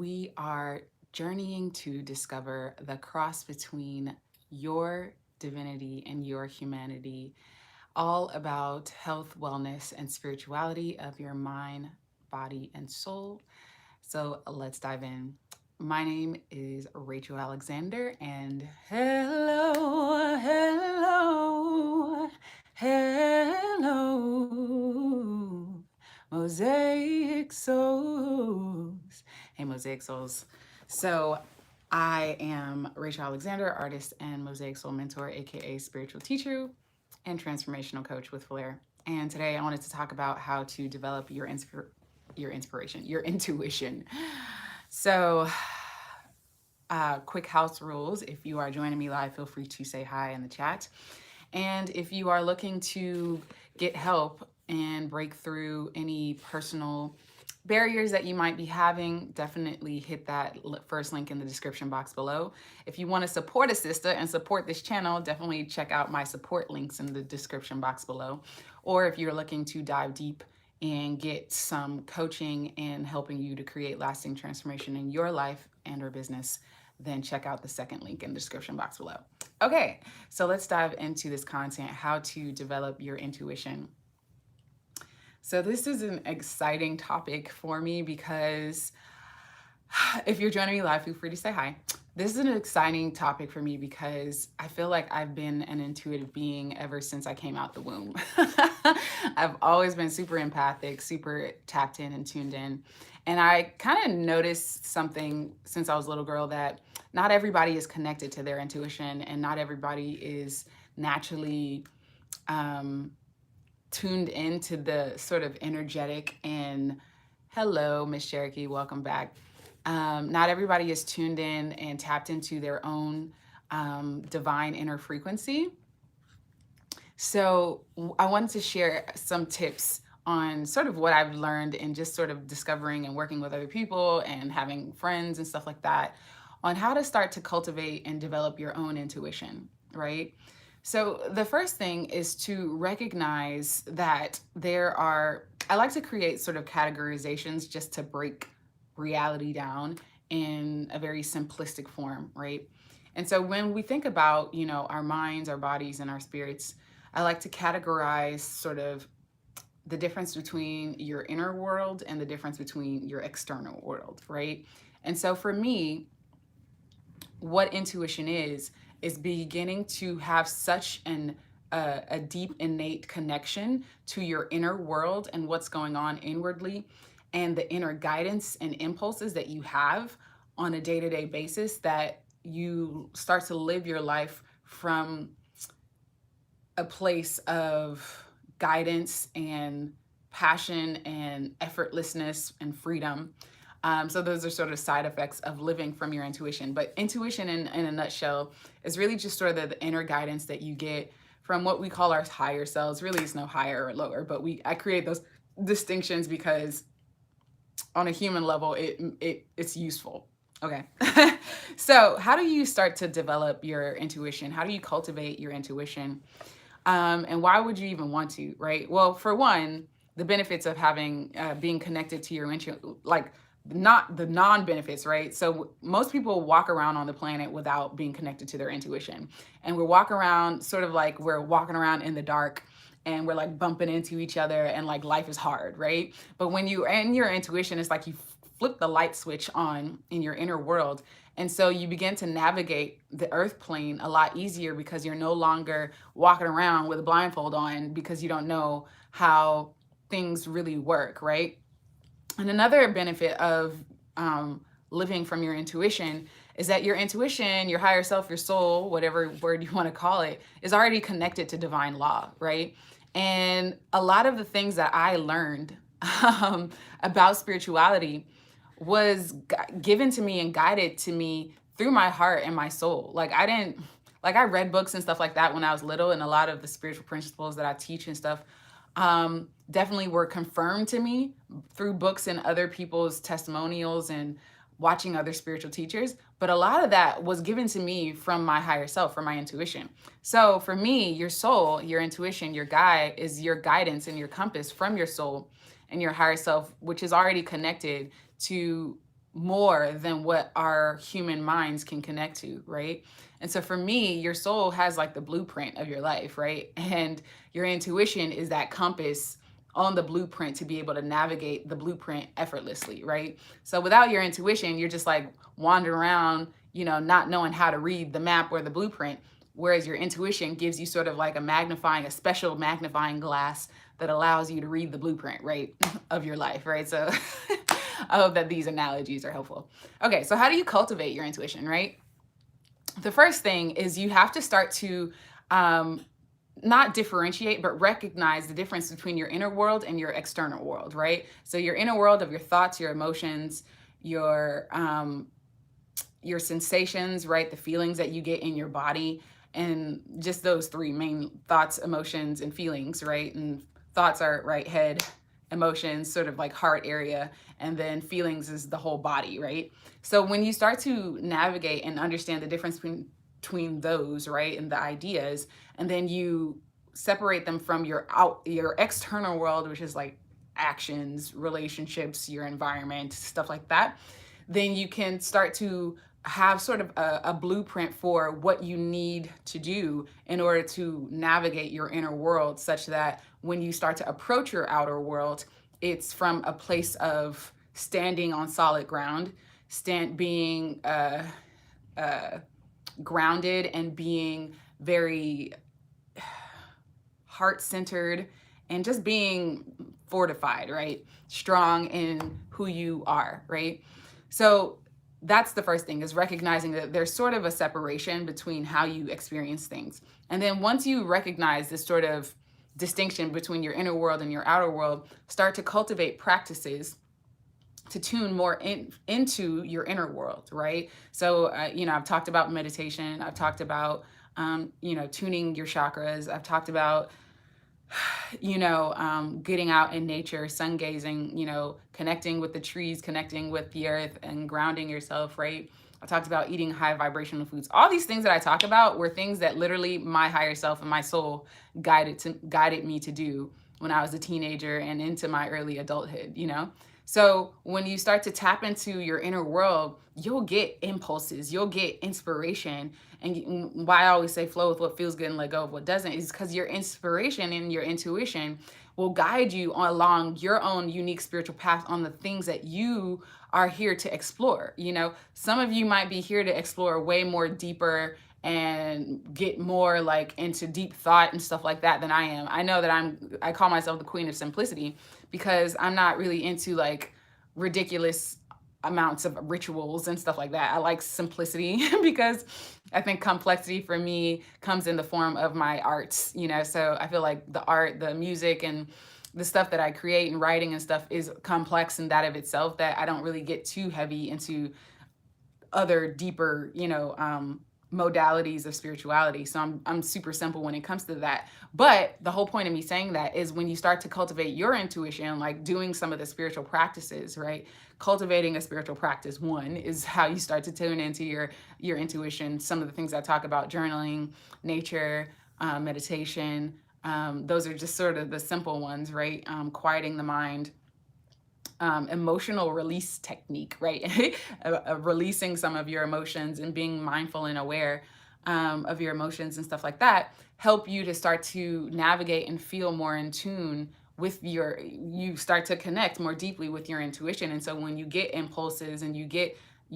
we are journeying to discover the cross between your divinity and your humanity, all about health, wellness, and spirituality of your mind, body, and soul. So let's dive in. My name is Rachael Alexander, and hello, Mosaic Souls. Hey, Mosaic Souls. So, I am Rachael Alexander, artist and Mosaic Soul mentor, aka spiritual teacher and transformational coach with Flair. And today I wanted to talk about how to develop your inspiration, your intuition. So, quick house rules. If you are joining me live, feel free to say hi in the chat. And if you are looking to get help and break through any personal barriers that you might be having, definitely hit that first link in the description box below. If you want to support a sister and support this channel, definitely check out my support links in the description box below. Or if you're looking to dive deep and get some coaching and helping you to create lasting transformation in your life and or business, then check out the second link in the description box below. Okay, so let's dive into this content, how to develop your intuition. So this is an exciting topic for me because if you're joining me live, feel free to say hi. This is an exciting topic for me because I feel like I've been an intuitive being ever since I came out the womb. I've always been super empathic, super tapped in and tuned in. And I kind of noticed something since I was a little girl, that not everybody is connected to their intuition and not everybody is naturally tuned into the sort of energetic and hello, Miss Cherokee, welcome back. Not everybody is tuned in and tapped into their own divine inner frequency. So I wanted to share some tips on sort of what I've learned and just sort of discovering and working with other people and having friends and stuff like that on how to start to cultivate and develop your own intuition, right? So the first thing is to recognize that I like to create sort of categorizations just to break reality down in a very simplistic form, right? And so when we think about, our minds, our bodies, and our spirits, I like to categorize sort of the difference between your inner world and the difference between your external world, right? And so for me, what intuition is beginning to have such a deep innate connection to your inner world and what's going on inwardly and the inner guidance and impulses that you have on a day-to-day basis, that you start to live your life from a place of guidance and passion and effortlessness and freedom. So those are sort of side effects of living from your intuition. But intuition in a nutshell is really just sort of the inner guidance that you get from what we call our higher selves. Really, it's no higher or lower, but I create those distinctions because on a human level, it's useful. Okay. So how do you start to develop your intuition? How do you cultivate your intuition? And why would you even want to, right? Well, for one, the benefits of having being connected to your intuition, like not the non-benefits, right? So most people walk around on the planet without being connected to their intuition. And we're walking around sort of like we're walking around in the dark and we're like bumping into each other and like life is hard, right? But when you and your intuition, it's like you flip the light switch on in your inner world. And so you begin to navigate the earth plane a lot easier because you're no longer walking around with a blindfold on because you don't know how things really work, right? And another benefit of living from your intuition is that your intuition, your higher self, your soul, whatever word you want to call it, is already connected to divine law, right? And a lot of the things that I learned about spirituality was given to me and guided to me through my heart and my soul. I read books and stuff like that when I was little, and a lot of the spiritual principles that I teach and stuff definitely were confirmed to me through books and other people's testimonials and watching other spiritual teachers. But a lot of that was given to me from my higher self, from my intuition. So for me, your soul, your intuition, your guide is your guidance and your compass from your soul and your higher self, which is already connected to more than what our human minds can connect to, right? And so for me, your soul has like the blueprint of your life, right? And your intuition is that compass on the blueprint to be able to navigate the blueprint effortlessly, right? So without your intuition, you're just like wandering around, not knowing how to read the map or the blueprint. Whereas your intuition gives you sort of like a special magnifying glass that allows you to read the blueprint, right, of your life, right? So I hope that these analogies are helpful. Okay, so how do you cultivate your intuition, right? The first thing is you have to start to not differentiate, but recognize the difference between your inner world and your external world, right? So your inner world of your thoughts, your emotions, your sensations, right? The feelings that you get in your body, and just those three main: thoughts, emotions, and feelings, right? And thoughts are right head, emotions sort of like heart area, and then feelings is the whole body, right? So when you start to navigate and understand the difference between those, right, and the ideas, and then you separate them from your external world, which is like actions, relationships, your environment, stuff like that, then you can start to have sort of a blueprint for what you need to do in order to navigate your inner world, such that when you start to approach your outer world, it's from a place of standing on solid ground, being grounded and being very heart-centered and just being fortified, right? Strong in who you are, right? So that's the first thing, is recognizing that there's sort of a separation between how you experience things. And then once you recognize this sort of distinction between your inner world and your outer world, start to cultivate practices to tune more into your inner world, right? So, I've talked about meditation. I've talked about, tuning your chakras. I've talked about, getting out in nature, sun gazing, connecting with the trees, connecting with the earth, and grounding yourself, right? I talked about eating high vibrational foods. All these things that I talk about were things that literally my higher self and my soul guided me to do when I was a teenager and into my early adulthood, So when you start to tap into your inner world, you'll get impulses, you'll get inspiration. And why I always say flow with what feels good and let go of what doesn't is because your inspiration and your intuition will guide you along your own unique spiritual path on the things that you are here to explore. Some of you might be here to explore way more deeper and get more like into deep thought and stuff like that than I am. I know that I call myself the queen of simplicity because I'm not really into like ridiculous amounts of rituals and stuff like that. I like simplicity because I think complexity for me comes in the form of my arts, so I feel like the art, the music, and the stuff that I create and writing and stuff is complex in that of itself, that I don't really get too heavy into other deeper, modalities of spirituality. So I'm super simple when it comes to that. But the whole point of me saying that is when you start to cultivate your intuition, like doing some of the spiritual practices, right? Cultivating a spiritual practice, one, is how you start to tune into your intuition. Some of the things I talk about: journaling, nature, meditation. Those are just sort of the simple ones, right? Quieting the mind. Emotional release technique, right? Releasing some of your emotions and being mindful and aware of your emotions and stuff like that help you to start to navigate and feel more in tune with you start to connect more deeply with your intuition. And so when you get impulses and you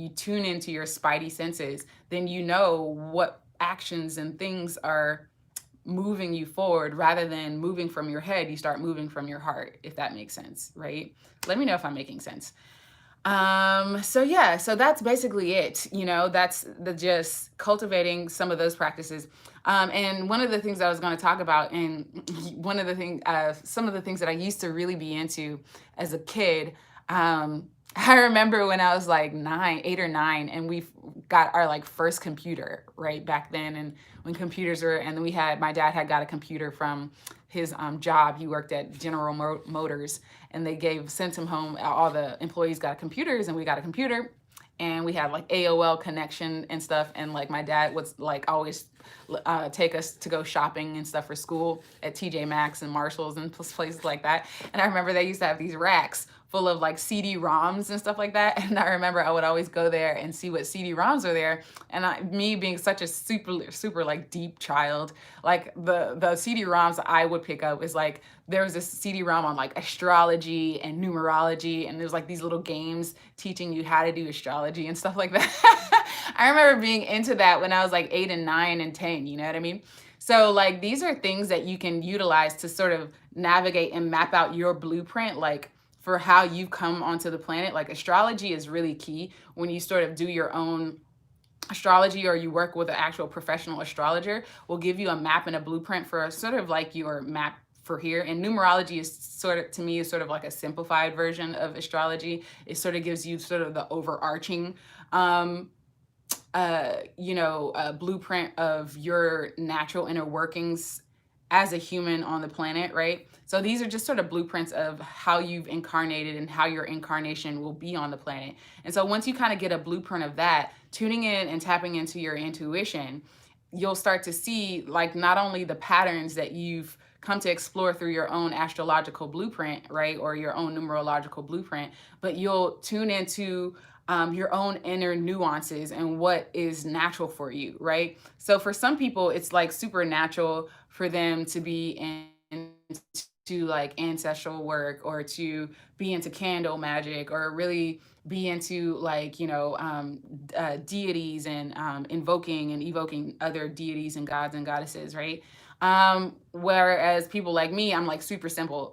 tune into your spidey senses, then you know what actions and things are moving you forward. Rather than moving from your head, you start moving from your heart, if that makes sense, right? Let me know if I'm making sense. So that's basically it. That's just cultivating some of those practices. And one of the things I was going to talk about, and some of the things that I used to really be into as a kid, I remember when I was like 8 or 9, and we got our like first computer right back then. And when computers were, and then my dad had got a computer from his job. He worked at General Motors, and they sent him home. All the employees got computers, and we got a computer, and we had like AOL connection and stuff. And like my dad would like always take us to go shopping and stuff for school at TJ Maxx and Marshalls and places like that. And I remember they used to have these racks full of like CD-ROMs and stuff like that. And I remember I would always go there and see what CD-ROMs are there. And me being such a super like deep child, like the CD-ROMs I would pick up is like, there was this CD-ROM on like astrology and numerology, and there's like these little games teaching you how to do astrology and stuff like that. I remember being into that when I was like 8 and 9 and 10, you know what I mean? So like these are things that you can utilize to sort of navigate and map out your blueprint, like for how you've come onto the planet. Like astrology is really key when you sort of do your own astrology, or you work with an actual professional astrologer, will give you a map and a blueprint for sort of like your map for here. And numerology is sort of, to me, is sort of like a simplified version of astrology. It sort of gives you sort of the overarching blueprint of your natural inner workings as a human on the planet, right? So these are just sort of blueprints of how you've incarnated and how your incarnation will be on the planet. And so once you kind of get a blueprint of that, tuning in and tapping into your intuition, you'll start to see like not only the patterns that you've come to explore through your own astrological blueprint, right? Or your own numerological blueprint, but you'll tune into your own inner nuances and what is natural for you, right? So for some people, it's like supernatural for them to be into like ancestral work, or to be into candle magic, or really be into like, deities, and invoking and evoking other deities and gods and goddesses, right? Whereas people like me, I'm like super simple.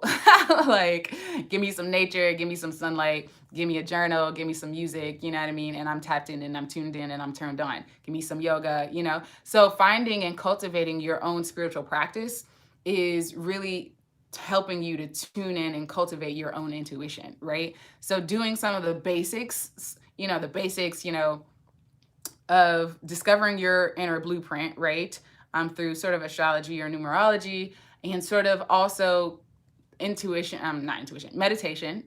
Like, give me some nature, give me some sunlight, give me a journal, give me some music, you know what I mean? And I'm tapped in and I'm tuned in and I'm turned on. Give me some yoga, you know? So finding and cultivating your own spiritual practice is really helping you to tune in and cultivate your own intuition, right? So doing some of the basics, of discovering your inner blueprint, right? Through sort of astrology or numerology, and sort of also meditation,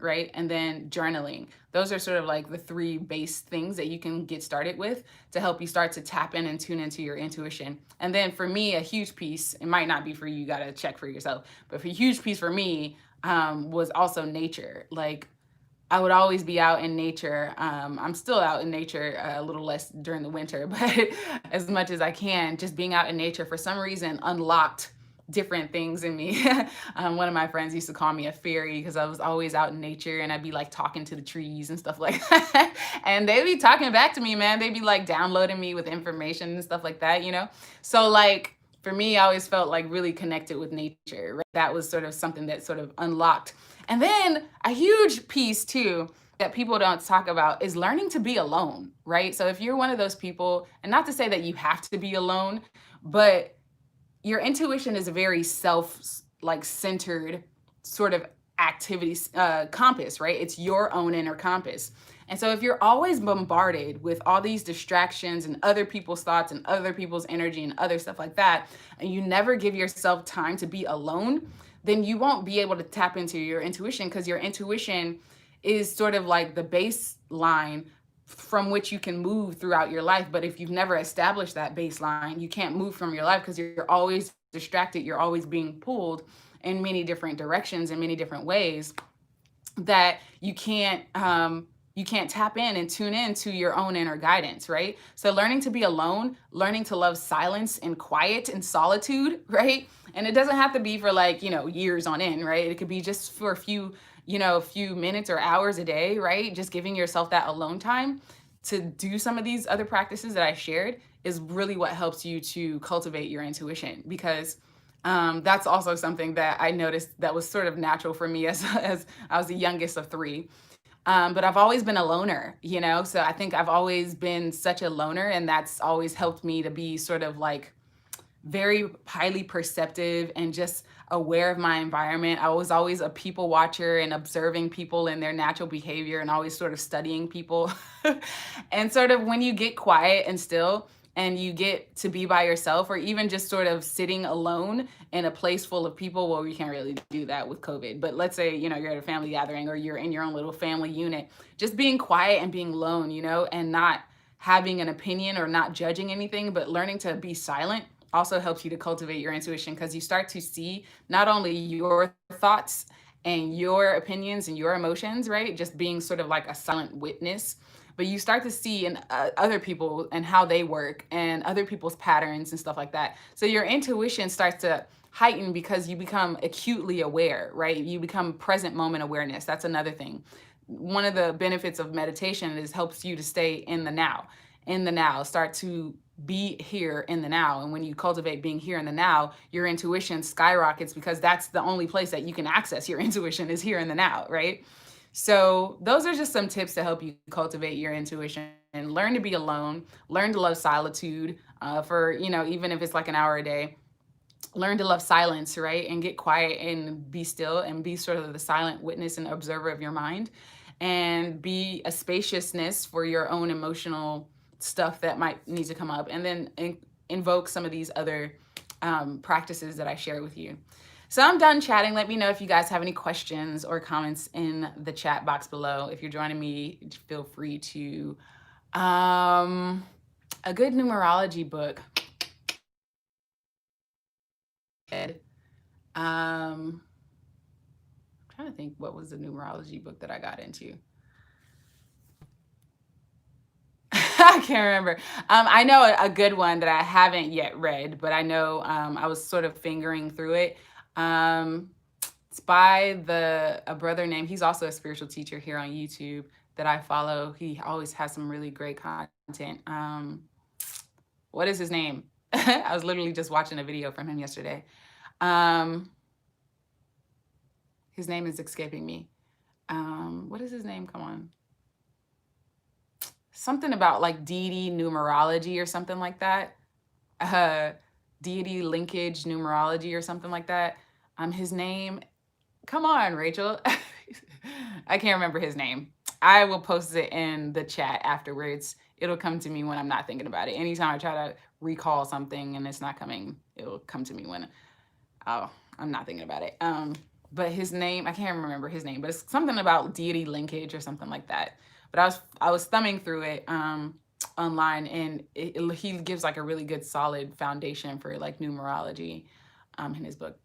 right? And then journaling. Those are sort of like the three base things that you can get started with to help you start to tap in and tune into your intuition. And then for me, a huge piece, it might not be for you, you got to check for yourself, but a huge piece for me was also nature. Like, I would always be out in nature. I'm still out in nature a little less during the winter, but as much as I can, just being out in nature for some reason unlocked different things in me. One of my friends used to call me a fairy because I was always out in nature, and I'd be like talking to the trees and stuff like that. And they'd be talking back to me, man. They'd be like downloading me with information and stuff like that, you know? So like, for me, I always felt like really connected with nature, right? That was sort of something that sort of unlocked. And then a huge piece too that people don't talk about is learning to be alone, right? So if you're one of those people, and not to say that you have to be alone, but your intuition is a very centered sort of activities compass, right? It's your own inner compass. And so if you're always bombarded with all these distractions and other people's thoughts and other people's energy and other stuff like that, and you never give yourself time to be alone, then you won't be able to tap into your intuition, because your intuition is sort of like the baseline from which you can move throughout your life. But if you've never established that baseline, you can't move from your life because you're always distracted. You're always being pulled in many different directions, in many different ways, that you can't tap in and tune in to your own inner guidance, right? So learning to be alone, learning to love silence and quiet and solitude, right? And it doesn't have to be for like, years on end, right? It could be just for a few minutes or hours a day, right? Just giving yourself that alone time to do some of these other practices that I shared is really what helps you to cultivate your intuition, because that's also something that I noticed that was sort of natural for me as I was the youngest of three. But I've always been a loner, so I think I've always been such a loner, and that's always helped me to be sort of like very highly perceptive and just aware of my environment. I was always a people watcher and observing people and their natural behavior, and always sort of studying people. And sort of when you get quiet and still, and you get to be by yourself, or even just sort of sitting alone in a place full of people. Well, we can't really do that with COVID, but let's say, you're at a family gathering, or you're in your own little family unit, just being quiet and being alone, and not having an opinion or not judging anything, but learning to be silent also helps you to cultivate your intuition, because you start to see not only your thoughts and your opinions and your emotions, right? Just being sort of like a silent witness. But you start to see in other people and how they work and other people's patterns and stuff like that. So your intuition starts to heighten because you become acutely aware, right? You become present moment awareness. That's another thing. One of the benefits of meditation is helps you to stay in the now. In the now, start to be here in the now. And when you cultivate being here in the now, your intuition skyrockets because that's the only place that you can access your intuition is here in the now, right? So those are just some tips to help you cultivate your intuition and learn to be alone, learn to love solitude for, even if it's like an hour a day. Learn to love silence, right? And get quiet and be still and be sort of the silent witness and observer of your mind, and be a spaciousness for your own emotional stuff that might need to come up. And then invoke some of these other practices that I share with you. So I'm done chatting. Let me know if you guys have any questions or comments in the chat box below. If you're joining me, feel free to. A good numerology book. I'm trying to think what was the numerology book that I got into. I can't remember. I know a good one that I haven't yet read, but I know I was sort of fingering through it. It's by a brother named, he's also a spiritual teacher here on YouTube that I follow. He always has some really great content. What is his name? I was literally just watching a video from him yesterday. His name is escaping me. What is his name? Come on. Something about like deity numerology or something like that. Deity linkage numerology or something like that. His name, come on, Rachel. I can't remember his name. I will post it in the chat afterwards. It'll come to me when I'm not thinking about it. Anytime I try to recall something and it's not coming, it'll come to me when I'm not thinking about it. But his name, I can't remember his name, but it's something about deity linkage or something like that. But I was thumbing through it online, and he gives like a really good solid foundation for like numerology in his book.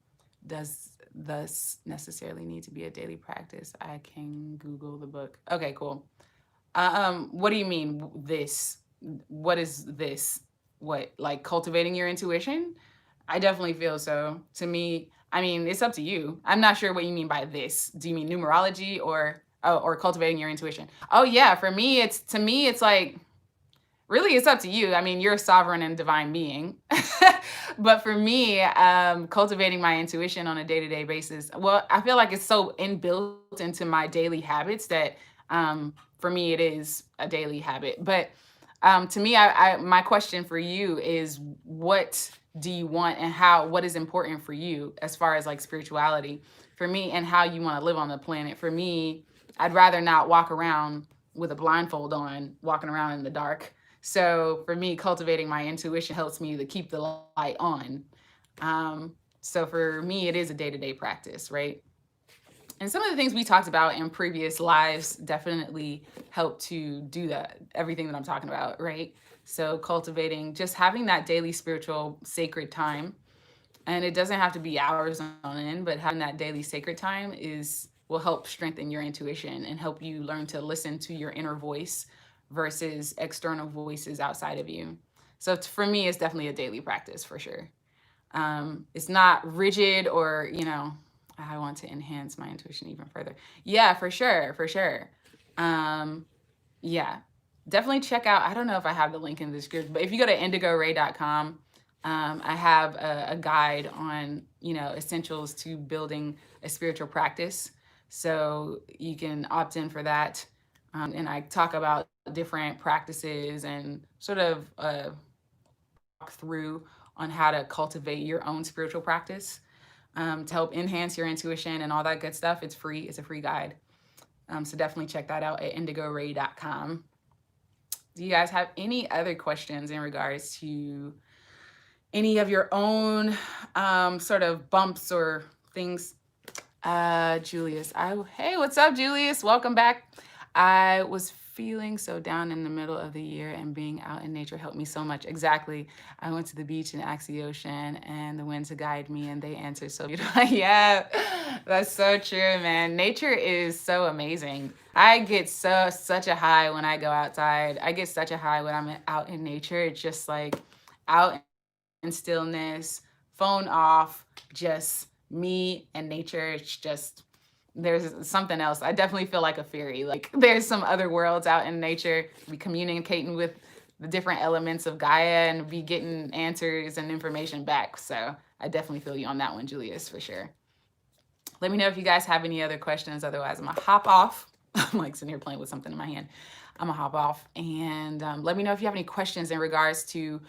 Does thus necessarily need to be a daily practice? I can Google the book. Okay, cool. What do you mean this? What is this? What, like cultivating your intuition? I definitely feel so. To me, I mean, it's up to you. I'm not sure what you mean by this. Do you mean numerology or cultivating your intuition? Oh yeah, for me, it's like, really, it's up to you. I mean, you're a sovereign and divine being. But for me, cultivating my intuition on a day-to-day basis, well, I feel like it's so inbuilt into my daily habits that for me, it is a daily habit. But to me, my question for you is, what do you want and what is important for you as far as like spirituality for me and how you want to live on the planet? For me, I'd rather not walk around with a blindfold on, walking around in the dark. So for me, cultivating my intuition helps me to keep the light on. So for me, it is a day-to-day practice, right? And some of the things we talked about in previous lives definitely help to do that, everything that I'm talking about, right? So cultivating, just having that daily spiritual sacred time. And it doesn't have to be hours on end, but having that daily sacred time will help strengthen your intuition and help you learn to listen to your inner voice versus external voices outside of you. So for me, it's definitely a daily practice for sure. It's not rigid or, I want to enhance my intuition even further. Yeah, for sure, for sure. Yeah, definitely check out, I don't know if I have the link in the description, but if you go to indigoray.com, I have a guide on, essentials to building a spiritual practice. So you can opt in for that. And I talk about different practices and sort of walk through on how to cultivate your own spiritual practice to help enhance your intuition and all that good stuff. It's free. It's a free guide. So definitely check that out at indigoray.com. Do you guys have any other questions in regards to any of your own sort of bumps or things? Julius, hey, what's up, Julius? Welcome back. I was feeling so down in the middle of the year, and being out in nature helped me so much. Exactly. I went to the beach and asked the ocean and the wind to guide me, and they answered so beautiful. Yeah, that's so true, man. Nature is so amazing. I get such a high when I go outside. I get such a high when I'm out in nature. It's just like out in stillness, phone off, just me and nature. It's just, there's something else. I definitely feel like a fairy. Like there's some other worlds out in nature. We communicating with the different elements of Gaia and be getting answers and information back. So I definitely feel you on that one, Julius, for sure. Let me know if you guys have any other questions. Otherwise, I'm gonna hop off. I'm like sitting here playing with something in my hand. I'm gonna hop off, and let me know if you have any questions in regards to,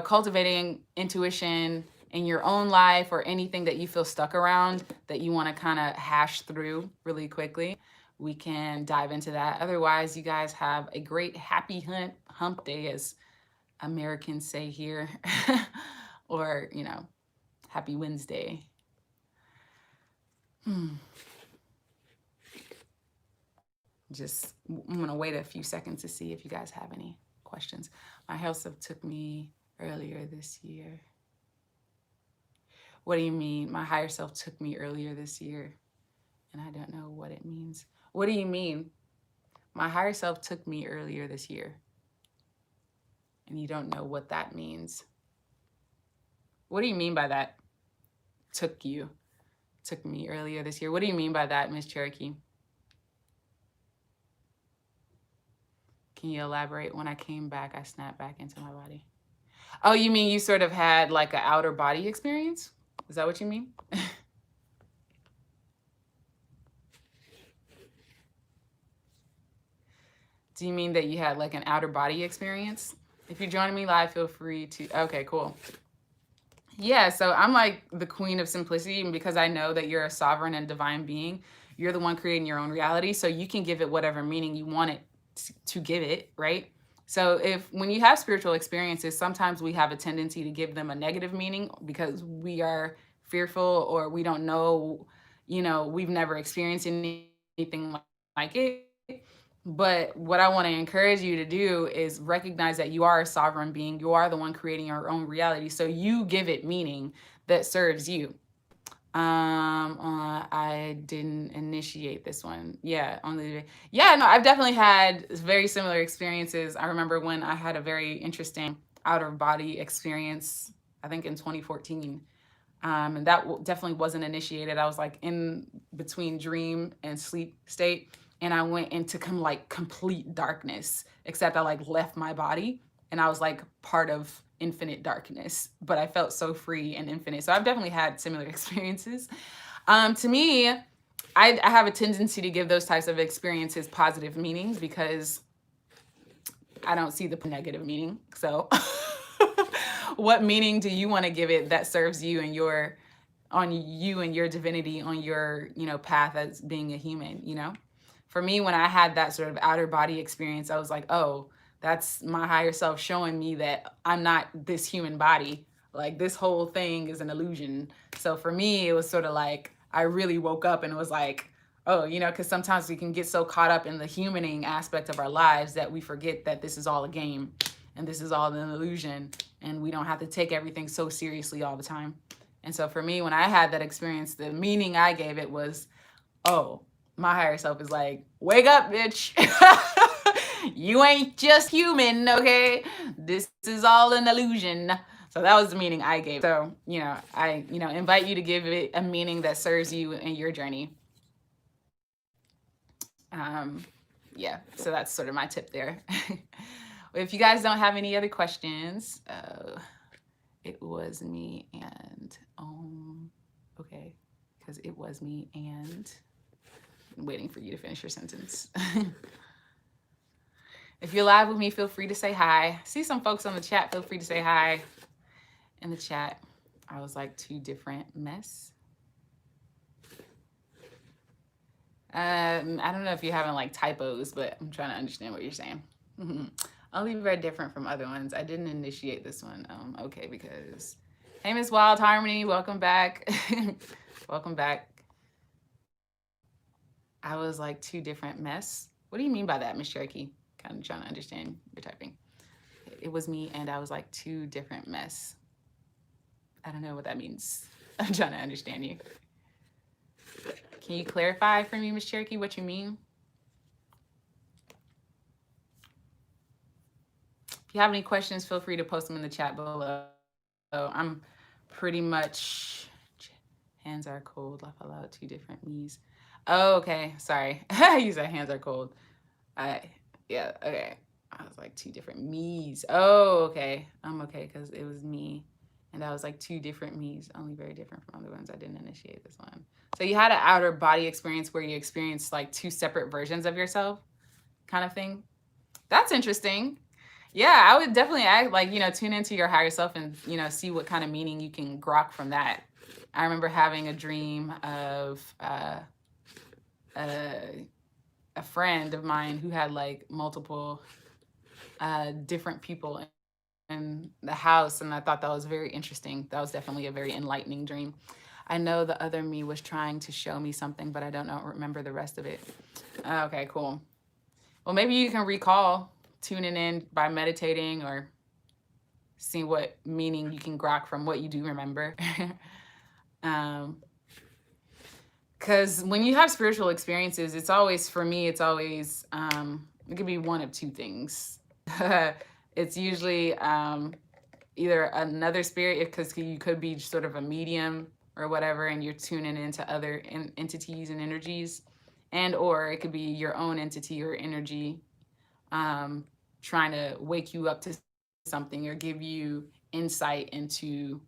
cultivating intuition in your own life, or anything that you feel stuck around that you want to kind of hash through really quickly. We can dive into that. Otherwise, you guys have a great happy hump day, as Americans say here, or, happy Wednesday. I'm going to wait a few seconds to see if you guys have any questions. My health stuff took me earlier this year. What do you mean? My higher self took me earlier this year, and I don't know what it means. What do you mean? My higher self took me earlier this year, and you don't know what that means. What do you mean by that? Took me earlier this year. What do you mean by that, Miss Cherokee? Can you elaborate? When I came back, I snapped back into my body. Oh, you mean you sort of had like an outer body experience? Is that what you mean? Do you mean that you had like an outer body experience? If you're joining me live, feel free to. Okay, cool. Yeah, so I'm like the queen of simplicity, and because I know that you're a sovereign and divine being, you're the one creating your own reality, so you can give it whatever meaning you want it to give it, right? So when you have spiritual experiences, sometimes we have a tendency to give them a negative meaning because we are fearful, or we don't know, we've never experienced anything like it. But what I want to encourage you to do is recognize that you are a sovereign being. You are the one creating your own reality. So you give it meaning that serves you. I didn't initiate this one. Yeah, no, I've definitely had very similar experiences. I remember when I had a very interesting out of body experience, I think in 2014. And that definitely wasn't initiated. I was like in between dream and sleep state, and I went into complete darkness, except I like left my body, and I was like part of infinite darkness, but I felt so free and infinite. So I've definitely had similar experiences. To me, I have a tendency to give those types of experiences positive meanings because I don't see the negative meaning. So what meaning do you want to give it that serves you and your divinity, on your, path as being a human, For me, when I had that sort of outer body experience, I was like, oh, that's my higher self showing me that I'm not this human body. Like this whole thing is an illusion. So for me, it was sort of like, I really woke up and it was like, oh, because sometimes we can get so caught up in the humaning aspect of our lives that we forget that this is all a game and this is all an illusion, and we don't have to take everything so seriously all the time. And so for me, when I had that experience, the meaning I gave it was, oh, my higher self is like, wake up, bitch. You ain't just human, okay? This is all an illusion. So that was the meaning I gave. So, I invite you to give it a meaning that serves you in your journey. Yeah, so that's sort of my tip there. If you guys don't have any other questions, it was me and, okay, because it was me and, I'm waiting for you to finish your sentence. If you're live with me, feel free to say hi. See some folks on the chat, feel free to say hi in the chat. I was like two different mess. I don't know if you're having like typos, but I'm trying to understand what you're saying. Only very different from other ones. I didn't initiate this one. Okay, because hey, Miss Wild Harmony, welcome back. Welcome back. I was like two different mess. What do you mean by that, Miss Cherokee? Kind of trying to understand your typing. It was me and I was like two different mess. I don't know what that means. I'm trying to understand you. Can you clarify for me, Miss Cherokee, what you mean? If you have any questions, feel free to post them in the chat below. I'm pretty much, hands are cold, laugh out loud, two different me's. Oh, okay, sorry. You said hands are cold. Yeah, okay. I was like two different me's. Oh, okay. I'm okay because it was me. And I was like two different me's, only very different from other ones. I didn't initiate this one. So you had an outer body experience where you experienced like two separate versions of yourself kind of thing. That's interesting. Yeah, I would definitely act like, tune into your higher self and, see what kind of meaning you can grok from that. I remember having a dream of a friend of mine who had like multiple different people in the house, and I thought that was very interesting. That was definitely a very enlightening dream. I know the other me was trying to show me something, but I don't remember the rest of it. Okay, cool. Well, maybe you can recall tuning in by meditating or see what meaning you can grok from what you do remember. Because when you have spiritual experiences, it's always, for me, it's always, it could be one of two things. It's usually either another spirit, because you could be sort of a medium or whatever, and you're tuning into other entities and energies, and or it could be your own entity or energy trying to wake you up to something or give you insight into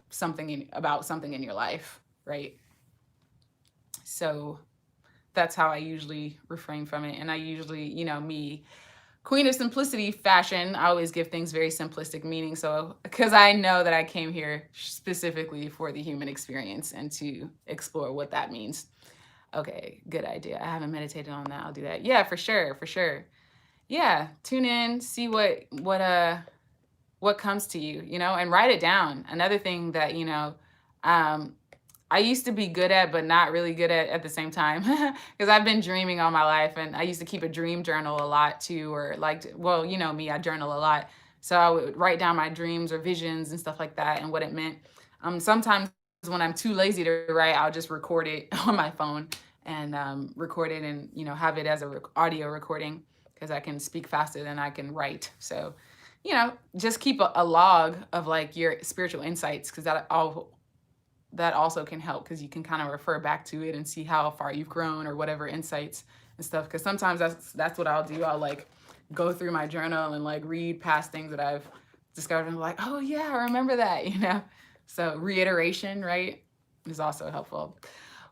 something about something in your life, right? So that's how I usually refrain from it. And I usually, me, Queen of Simplicity fashion, I always give things very simplistic meaning. So, because I know that I came here specifically for the human experience and to explore what that means. Okay, good idea. I haven't meditated on that. I'll do that. Yeah, for sure, for sure. Yeah, tune in, see what comes to you, and write it down. Another thing that, I used to be good at, but not really good at the same time, because I've been dreaming all my life, and I used to keep a dream journal a lot too, or well, me, I journal a lot. So I would write down my dreams or visions and stuff like that and what it meant. Sometimes when I'm too lazy to write, I'll just record it on my phone and record it and, have it as a audio recording, because I can speak faster than I can write. So, just keep a log of like your spiritual insights, because that also can help, because you can kind of refer back to it and see how far you've grown or whatever insights and stuff. Because sometimes that's what I'll do. I'll like go through my journal and like read past things that I've discovered and I'm like, oh yeah, I remember that, So reiteration, right, is also helpful.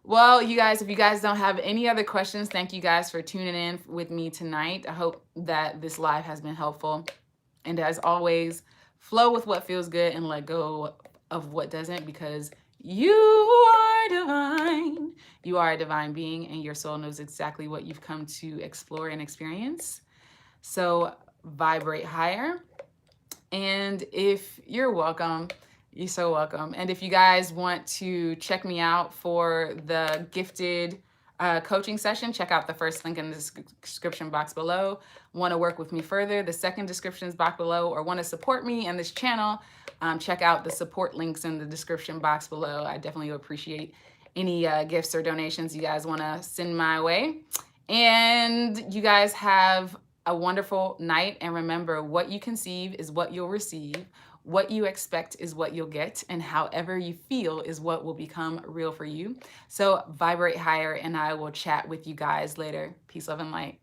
Well, you guys, if you guys don't have any other questions, thank you guys for tuning in with me tonight. I hope that this live has been helpful. And as always, flow with what feels good and let go of what doesn't, because you are divine. You are a divine being, and your soul knows exactly what you've come to explore and experience. So vibrate higher. And if you're welcome, you're so welcome. And if you guys want to check me out for the gifted coaching session, check out the first link in the description box below. Want to work with me further, the second description box below, or want to support me and this channel, check out the support links in the description box below. I definitely appreciate any gifts or donations you guys want to send my way. And you guys have a wonderful night. And remember, what you conceive is what you'll receive. What you expect is what you'll get, and however you feel is what will become real for you. So vibrate higher, and I will chat with you guys later. Peace, love, and light.